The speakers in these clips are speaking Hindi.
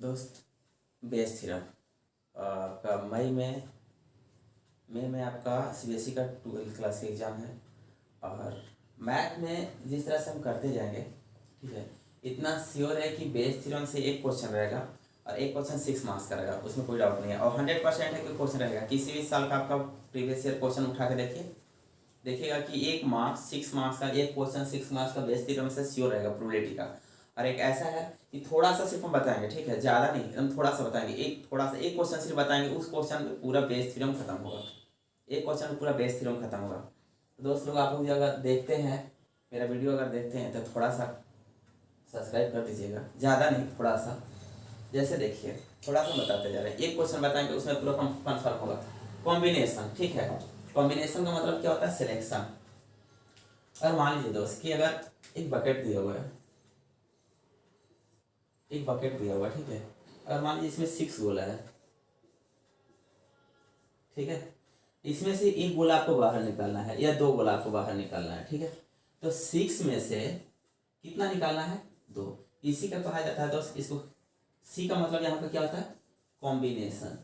दोस्त बेस थ्योरम आपका मई में आपका सीबीएसई का 12th क्लास का एग्ज़ाम है। और मैथ में जिस तरह से हम करते जाएंगे, ठीक है, इतना श्योर है कि बेस थ्योरम से एक क्वेश्चन रहेगा और एक क्वेश्चन 6 मार्क्स का रहेगा, उसमें कोई डाउट नहीं है। और 100% है कि क्वेश्चन रहेगा। किसी भी साल का आपका प्रीवियस ईयर क्वेश्चन उठा के देखिएगा कि 6 मार्क्स का एक क्वेश्चन 6 मार्क्स का बेस थ्योरम से श्योर रहेगा प्रोबेबिलिटी का। और एक ऐसा है कि थोड़ा सा सिर्फ हम बताएंगे, ठीक है, ज़्यादा नहीं, हम थोड़ा सा बताएंगे, एक क्वेश्चन सिर्फ बताएंगे, उस क्वेश्चन में पूरा बेस थ्योरम खत्म होगा। एक क्वेश्चन में पूरा बेस थ्योरम खत्म होगा। तो दोस्त लोग, आप लोग अगर देखते हैं मेरा वीडियो, अगर देखते हैं तो थोड़ा सा सब्सक्राइब कर दीजिएगा, ज़्यादा नहीं, थोड़ा सा। जैसे देखिए, थोड़ा सा बताते जा रहे हैं, एक क्वेश्चन बताएंगे, उसमें पूरा कन्फर्म होगा। कॉम्बिनेशन, ठीक है, कॉम्बिनेशन का मतलब क्या होता है? सिलेक्शन। और मान लीजिए दोस्त कि अगर एक बकेट दिया हुआ है, ठीक है, अगर मान लीजिए इसमें 6 गोला है, ठीक है, इसमें से एक गोला आपको बाहर निकालना है या 2 गोला आपको बाहर निकालना है, ठीक है। तो 6 में से कितना निकालना है? 2। इसी का कहा जाता है दोस्त, इसको सी का मतलब यहाँ पर क्या होता है? कॉम्बिनेशन।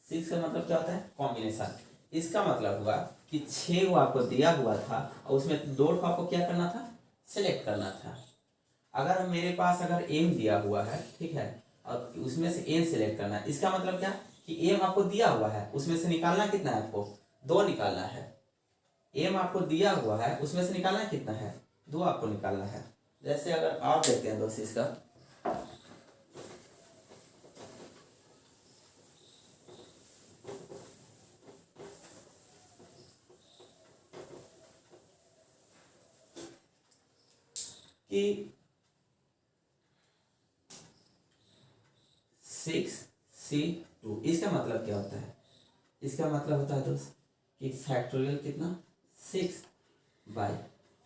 6 का मतलब क्या होता है? कॉम्बिनेशन। इसका मतलब हुआ कि 6 आपको दिया हुआ था और उसमें 2 को आपको क्या करना था? सिलेक्ट करना था। अगर मेरे पास अगर एम दिया हुआ है, ठीक है, और उसमें से एन सिलेक्ट करना है, इसका मतलब क्या कि एम आपको दिया हुआ है, उसमें से निकालना कितना है आपको? 2 निकालना है। एम आपको दिया हुआ है, उसमें से निकालना कितना है? 2 आपको निकालना है। जैसे अगर आप देखते हैं दोस्त इसका, कि 6C2, इसका मतलब क्या होता है? इसका मतलब होता है दोस्त कि फैक्टोरियल कितना? 6 बाई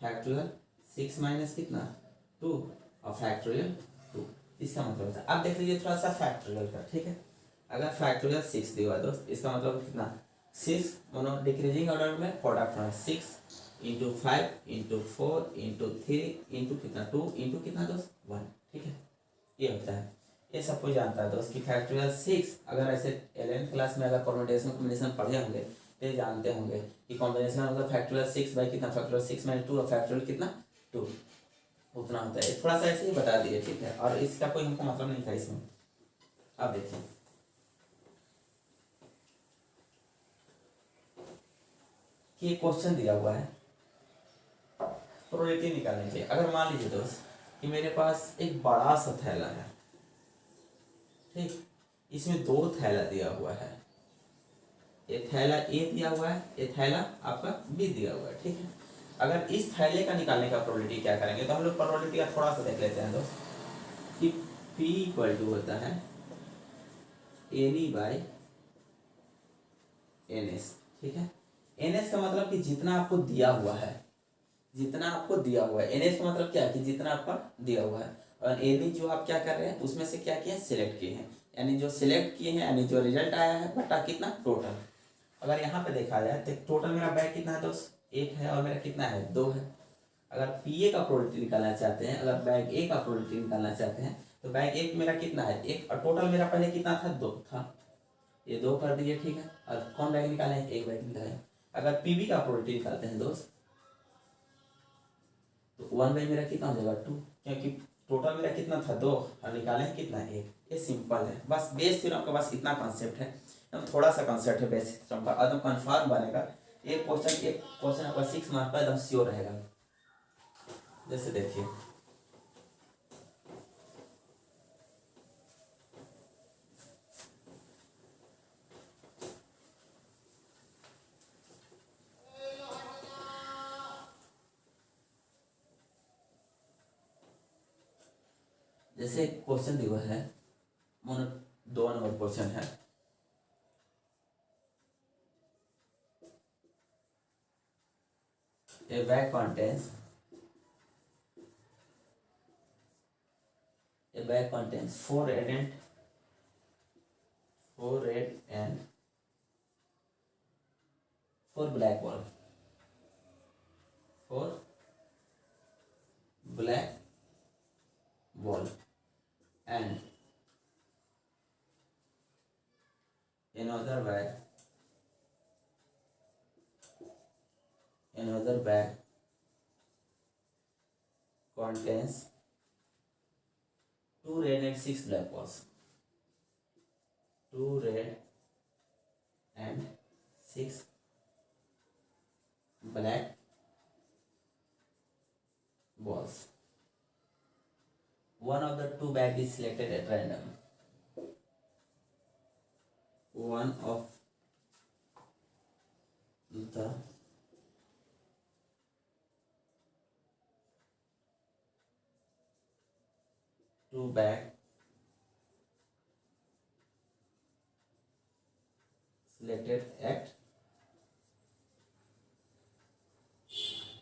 फैक्टोरियल 6 माइनस कितना? 2 और फैक्टोरियल 2। इसका मतलब होता है, अब देख लीजिए थोड़ा सा फैक्टोरियल का, ठीक है। अगर फैक्टोरियल 6 दिया हुआ दोस्त, इसका मतलब कितना? 6 मोनो डिक्रीजिंग ऑर्डर में प्रोडक्ट में 6 इंटू 5 इंटू 4 इंटू 3 इंटू कितना? 2 इंटू कितना दोस्त? 1, ठीक है। ये होता है, ये सब कोई जानता है दोस्त कि फैक्टोरियल 6, अगर ऐसे 11th क्लास में अगर परम्यूटेशन कॉम्बिनेशन पढ़े होंगे तो ये जानते होंगे कि कॉम्बिनेशन मतलब फैक्टोरियल 6 बाई कितना? फैक्टोरियल 6 माइनस 2 और फैक्टोरियल कितना? 2, उतना होता है। थोड़ा सा ऐसे ही बता दिए, ठीक है, और इसका कोई हमको मतलब नहीं था इसमें। अब देखिए कि क्वेश्चन दिया हुआ है, प्रोबेबिलिटी निकालनी चाहिए। अगर मान लीजिए दोस्त कि मेरे पास एक बड़ा सा थैला है, ठीक, इसमें 2 थैला दिया हुआ है, ये थैला ए दिया हुआ है, ये थैला आपका बी दिया हुआ है, ठीक है। अगर इस थैले का निकालने का प्रोबेबिलिटी क्या करेंगे, तो हम लोग प्रोबेबिलिटी का थोड़ा सा देख लेते हैं दोस्त कि P इक्वल टू होता है एनी बाई एन एस, ठीक है। एन एस का मतलब कि जितना आपको दिया हुआ है, जितना आपको दिया हुआ है। एन एस का मतलब क्या है कि जितना आपका दिया हुआ है। और एनी जो आप क्या कर रहे हैं, उसमें से क्या किए? सिलेक्ट किए हैं, यानी जो सिलेक्ट किए हैं, यानी जो रिजल्ट आया है, बटा कितना? टोटल। अगर यहाँ पे देखा जाए तो टोटल मेरा बैग कितना है दोस्त? 1 है, और मेरा कितना है? 2 है। अगर पी ए का प्रोबेबिलिटी निकालना चाहते हैं, अगर बैग ए का प्रोबेबिलिटी निकालना चाहते हैं, तो बैग एक मेरा कितना है? 1, और टोटल मेरा पहले कितना था? 2 था, ये 2 कर दिए, ठीक है। और कौन बैग निकाले? एक बैग निकाले। अगर पी बी का प्रोबेबिलिटी निकालते हैं दोस्त, तो 1 बाई मेरा कितना हो जाएगा? 2, क्योंकि टोटल मेरा कितना था? 2, और निकाले कितना? 1। ये सिंपल है, बस बेस थ्योरम का बस इतना कॉन्सेप्ट है, एकदम थोड़ा सा कॉन्सेप्ट है बेस थ्योरम का, एकदम कन्फर्म बनेगा। एक क्वेश्चन आपका 6 मार्क का एकदम श्योर रहेगा। जैसे देखिए, जैसे क्वेश्चन दिया है, मोनो 2 नंबर क्वेश्चन है, a bag contains 4 red and 4 black ball, 4 black contains 2 red and 6 black balls. 2 red and 6 black balls. One of the two bags is selected at random. One of the two bags selected at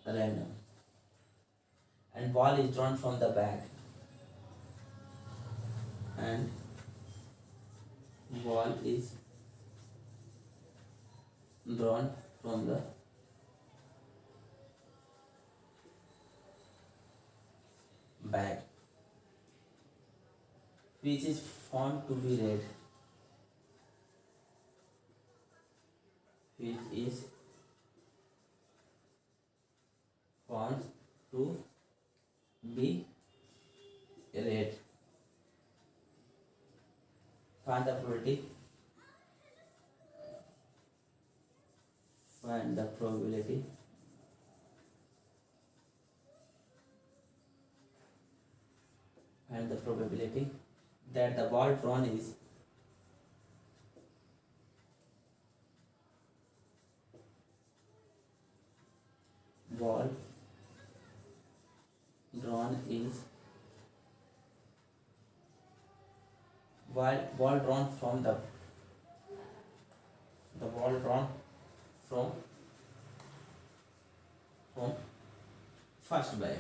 random, and ball is drawn from the bag, and ball is drawn from the bag, which is found to be red, which is found to be red. Find the probability. Find the probability that the ball drawn is ball drawn from the ball drawn from first bag.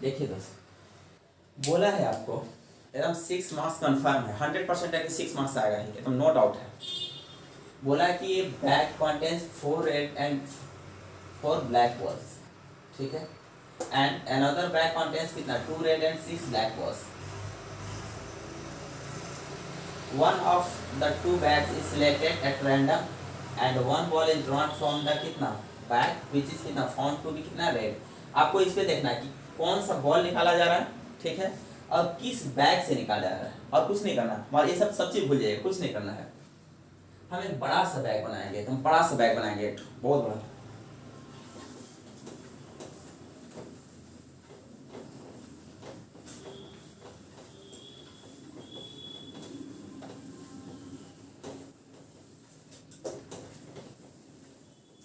देखिए दोस्त, बोला है आपको एकदम 6 मार्क्स कंफर्म है, 100% है कि 6 मार्क्स आएगा ही, एकदम नो डाउट है। बोला है कि ये bag contains 4 red and 4 black balls, ठीक है, एंड अनदर बैग कंटेन्स कितना 2 red and 6 black balls. One of the two bags is selected at random and one ball is drawn from the कितना bag which is कितना found to be कितना red. आपको इस पे देखना है कि कौन सा बॉल निकाला जा रहा है, ठीक है, और किस बैग से निकाला जा रहा है, और कुछ नहीं करना, और ये सब चीज भूल जाइए, कुछ नहीं करना है. हम एक बड़ा सा बैग बनाएंगे, तो हम बड़ा सा बैग बनाएंगे, बहुत बड़ा.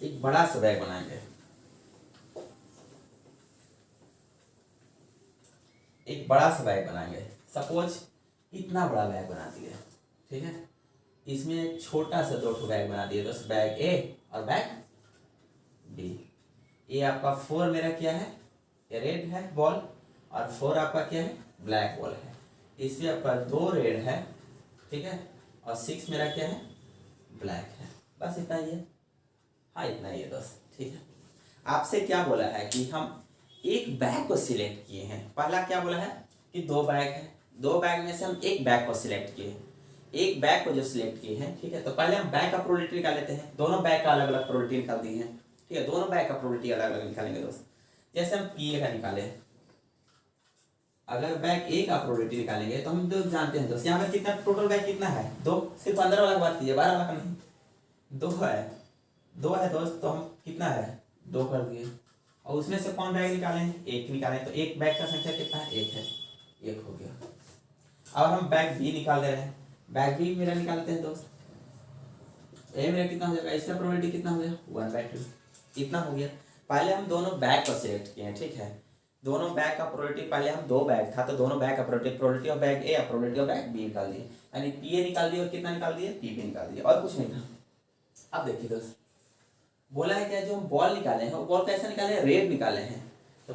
एक बड़ा सा बैग बनाएंगे, एक बड़ा सा बैग बनाएंगे. सपोज इतना बड़ा बैग बना दिए, ठीक है, इसमें एक छोटा सा 2 बैग बना दिए, दोस्त, बैग ए और बैग बी. ये आपका 4 मेरा क्या है, रेड है बॉल, और 4 आपका क्या है, ब्लैक बॉल है. इसमें आपका 2 रेड है, ठीक है, और 6 मेरा क्या है, ब्लैक है. बस इतना ही है. हाँ, इतना ही है दोस्त, ठीक है. आपसे क्या बोला है कि हम एक बैग को सिलेक्ट किए हैं. पहला क्या बोला है कि 2 बैग है, 2 बैग में से हम एक बैग को सिलेक्ट किए. एक बैग को जो सिलेक्ट किए हैं, ठीक है, तो पहले हम बैग का प्रोबेबिलिटी निकाल लेते हैं. दोनों बैग का अलग अलग प्रोबेबिलिटी निकाल दी है, ठीक है, दोनों बैग का प्रोबेबिलिटी अलग अलग निकालेंगे दोस्त. जैसे हम पी ए का निकाले, अगर बैग ए का प्रोबेबिलिटी निकालेंगे तो हम 2 जानते हैं दोस्त. यहाँ पर कितना टोटल बैग कितना है, 2. सिर्फ 15 वाला बात कीजिए, 12 वाला का नहीं, 2 है दोस्त. तो हम कितना है, 2 कर दिए, और उसमें से कौन बैग निकालें, एक निकालें. तो एक बैग का संख्या कितना है, 1 है, 1 हो गया. अब हम बैग बी निकाल दे रहे हैं. बैग बी मेरा निकालते हैं दोस्त. ए मेरा कितना हो जाएगा, इसका प्रोबेबिलिटी कितना हो गया, 1/2, इतना हो गया. पहले हम दोनों बैग को सिलेक्ट किए हैं, ठीक है, दोनों बैग का प्रोबेबिलिटी, पहले हम 2 बैग था तो दोनों बैग का प्रोबेबिलिटी ऑफ बैग ए और प्रोबेबिलिटी ऑफ बैग बी निकाल दिए. यानी पी ए निकाल दिए और कितना निकाल दिए, पी बी निकाल दिए, और कुछ नहीं था. अब देखिए दोस्त, बोला है क्या, जो हम बॉल निकाले हैं वो बॉल कैसे निकाले हैं, रेड निकाले हैं. तो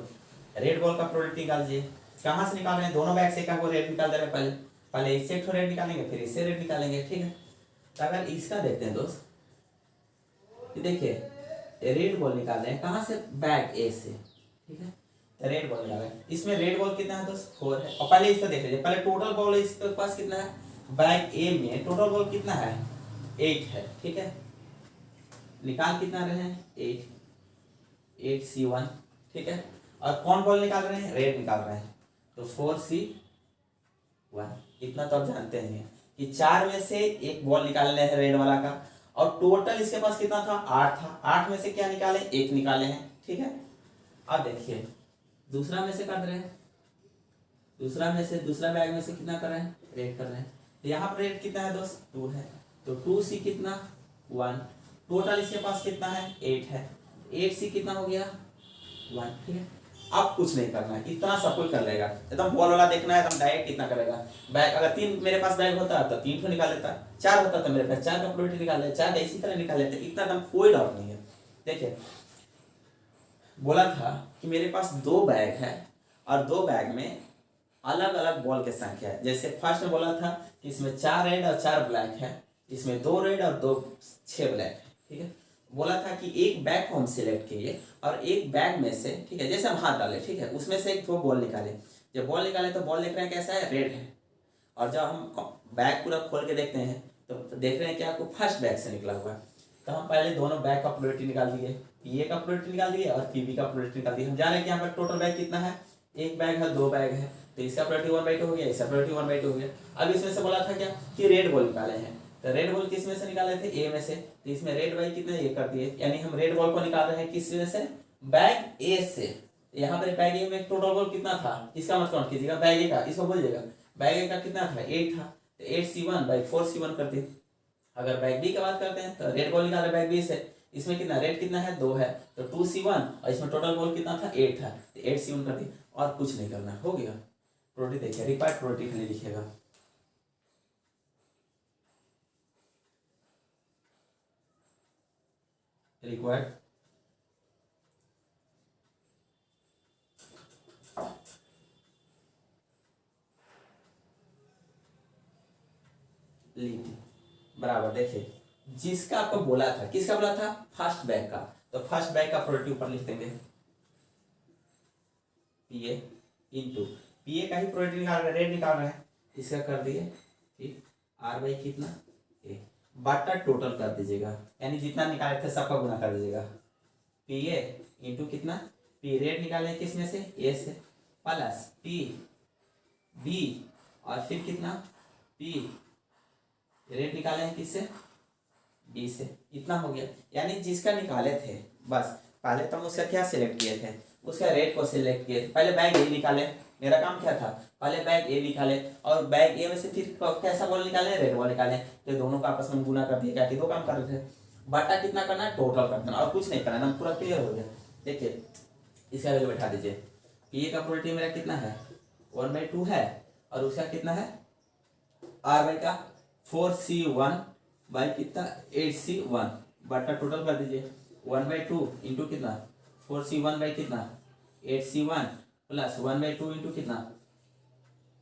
रेड बॉल का प्रोबेबिलिटी निकाल दिए. कहाँ से निकाल रहे हैं, दोनों बैग से वो रेड निकाल दे रहे हैं. पहले इससे एक रेड निकालेंगे, फिर इससे रेड निकालेंगे, ठीक है. तो अगर इसका देखते हैं दोस्त, देखिए रेड बॉल निकाल रहे हैं कहाँ से, बैग ए से, ठीक है, तो रेड बॉल निकाल रहे हैं. इसमें रेड बॉल कितना है दोस्त, 4 है. और पहले इसका देख लीजिए, पहले टोटल बॉल इसके पास कितना है, बैग ए में टोटल बॉल कितना है, 8 है, ठीक है. निकाल कितना रहे हैं 8C1, ठीक है। और कौन बॉल निकाल रहे हैं, रेड निकाल रहे हैं, तो 4C1। इतना तो आप जानते हैं कि 4 में से एक बॉल निकालने हैं रेड वाला का, और टोटल इसके पास कितना था 8 था, 8 में से क्या निकाले, एक निकाले हैं, ठीक है। अब देखिए दूसरा में से कर रहे हैं, दूसरा बैग में से कितना कर रहे हैं, रेड कर रहे हैं। तो यहाँ पर रेड कितना है दोस्त, 2 है, तो 2C कितना 1, टोटल इसके पास कितना है 8 है, 8C कितना हो गया 1, ठीक है। अब कुछ नहीं करना है, इतना सब कोई कर लेगा, एकदम बॉल वाला देखना है, एकदम डायरेक्ट कितना करेगा। बैग अगर 3 मेरे पास बैग होता तो 3 को निकाल लेता, 4 होता तो मेरे पास 4 का प्रोबेबिलिटी निकाल लेता, 4 इसी तरह निकाल लेते, इतना एकदम कोई डाउट नहीं है। देखिए बोला था कि मेरे पास 2 बैग है और 2 बैग में अलग अलग बॉल की संख्या है। जैसे फर्स्ट में बोला था कि इसमें 4 रेड और 4 ब्लैक है, इसमें 2 रेड और 6 ब्लैक है, ठीक है। बोला था कि एक बैग को हम सिलेक्ट किए और एक बैग में से, ठीक है, जैसे हम हाथ डाले, ठीक है, उसमें से एक 2 बॉल निकाले। जब बॉल निकाले तो बॉल देख रहे हैं कैसा है, रेड है। और जब हम बैग पूरा खोल के देखते हैं तो देख रहे हैं कि आपको फर्स्ट बैग से निकला हुआ है। तो हम पहले दोनों बैग का प्रोबेबिलिटी निकाल दिए, पीए का प्रोबेबिलिटी निकाल दिए और पीबी का प्रोबेबिलिटी निकाल दिए। हम जान रहे हैं कि यहाँ पर टोटल बैग कितना है, एक बैग है, 2 बैग है, तो इसका प्रोबेबिलिटी 1/2 हो गया, इसका प्रोबेबिलिटी 1/2 हो गया। अब इसमें से बोला था क्या कि रेड बॉल निकाले हैं, तो रेड बॉल किस में से निकाले थे, ए में से, तो इसमें रेड बाई कितने ये कर दिए, यानी हम रेड बॉल को निकाल रहे हैं किस में से, बैग ए से। यहाँ पर बैग ए में टोटल बॉल कितना था, इसका मत काउंट कीजिएगा, बैग ए का इसको बोलिएगा, बैग ए का कितना था 8 था, तो 8C1/4C1 कर दिए। अगर बैग बी की बात करते हैं तो रेड बॉल निकाले बैग बी से, इसमें कितना रेड कितना है 2 है, तो 2C1 और इसमें टोटल बॉल कितना था 8 था, तो 8C1 कर दिए, और कुछ नहीं करना, हो गया। प्रोबेबिलिटी देखिए, रिक्वायर्ड प्रोबेबिलिटी खाली लिखिएगा, रिक्वायर्ड लीटी बराबर। देखिए जिसका आपको बोला था, किसका बोला था, फर्स्ट बैग का, तो फर्स्ट बैग का प्रोबेबिलिटी ऊपर लिख देंगे, पीए इंटू पीए का ही प्रोबेबिलिटी निकाल रहे हैं, रेड निकाल रहे हैं, इसका कर दिए, ठीक, आर बाई कितना ए, बटा टोटल कर दीजिएगा, यानी जितना निकाले थे सबका गुना कर दीजिएगा, पीए इंटू कितना, पी रेड निकाले किस में से, ए से, प्लस पी बी और फिर कितना, पी रेड निकाले हैं किससे, बी से, इतना हो गया। यानी जिसका निकाले थे, बस पहले तो हम उसका क्या सिलेक्ट किए थे, उसका रेड को सिलेक्ट किए थे। पहले बैग ए निकाले, मेरा काम क्या था, पहले बैग ए निकाले और बैग ए में से फिर कैसा बॉल निकाले, रेड बॉल निकाले, तो दोनों का आपस में गुना कर दिया, क्या कि 2 काम कर रहे थे। बटा कितना करना है, टोटल कर देना, और कुछ नहीं करना है, पूरा क्लियर हो गया। देखिए इसका वैल्यू बैठा दीजिए, पी का प्रोबेबिलिटी मेरा कितना है 1/2 है, और उसका कितना है आर बाई का 4C1 बाई कितना 8C1, बटा टोटल कर दीजिए 1/2 इंटू कितना 4C1 बाई कितना 8C1 प्लस 1/2 इंटू कितना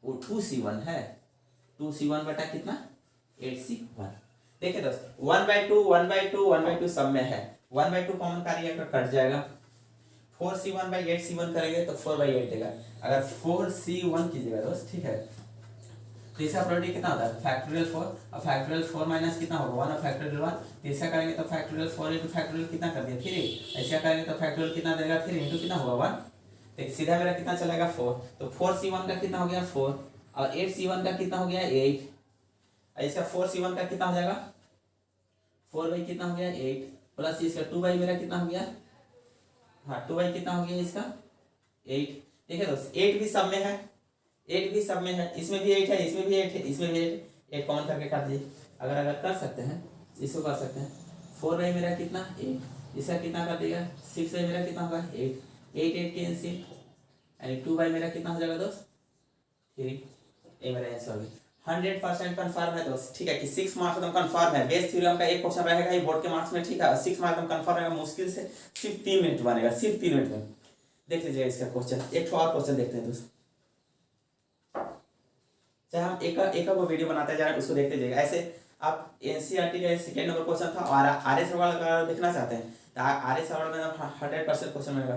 वो 2C1 है, 2C1 बटा कितना 8C1। देखिए दोस्त 1/2 सब में है, 1/2 कॉमन कार्य कट जाएगा, 4C1/8C1 करेंगे तो 4/8 देगा। अगर 4C1 कीजिएगा दोस्त, ठीक है, तो इसका प्रोबेबिलिटी कितना होता है फैक्टोरियल 4, और फैक्टोरियल 4 माइनस कितना होगा 1 और फैक्टोरियल 1, तो इसका करेंगे तो फैक्टोरियल 4 इंटू फैक्टोरियल कितना कर दिया 3, ऐसा करेंगे तो फैक्टोरियल कितना देगा 3 इंटू कितना होगा 1, तो सीधा मेरा कितना चलेगा 4, तो 4C1 का कितना हो गया 4 और 8C1 का कितना हो गया 8, इसका 4C1 का कितना हो जाएगा 4 बाई कितना हो गया 8 प्लस इसका 2 बाई मेरा कितना हो गया, हाँ 2 बाई कितना हो गया इसका 8। ठीक है दोस्त 8 भी सब में है, 8 भी सब में है, इसमें भी 8 है, इसमें भी 8 है, इसमें भी 8 कॉमन करके काट दीजिए। अगर कर सकते हैं इसको कर सकते हैं, 4 बाई मेरा कितना 8, इसका कितना कर देगा 6 बाई मेरा कितना होगा 8, 8 कैंसिल, यानी 2 बाई मेरा कितना हो जाएगा दोस्त 3, ये मेरा आंसर हो गया। 100% कन्फर्म है दोस्त, ठीक है कि 6 मार्क्स एकदम कन्फर्म है। बेस थ्योरम का एक क्वेश्चन रहेगा ये बोर्ड के मार्क्स में, ठीक है, 6 मार्क्स एकदम कन्फर्म रहेगा, मुश्किल से सिर्फ 3 मिनट बनेगा, सिर्फ 3 मिनट में। देख लीजिएगा इसका क्वेश्चन, एक और क्वेश्चन देखते हैं दोस्त, चाहे हम एक वो वीडियो बनाते जा रहे हैं उसको देखते जाइएगा। ऐसे आप एनसीईआरटी का सेकंड नंबर क्वेश्चन था और आरएस वाला देखना चाहते हैं तो आरएस वाला में 100% क्वेश्चन मिलेगा।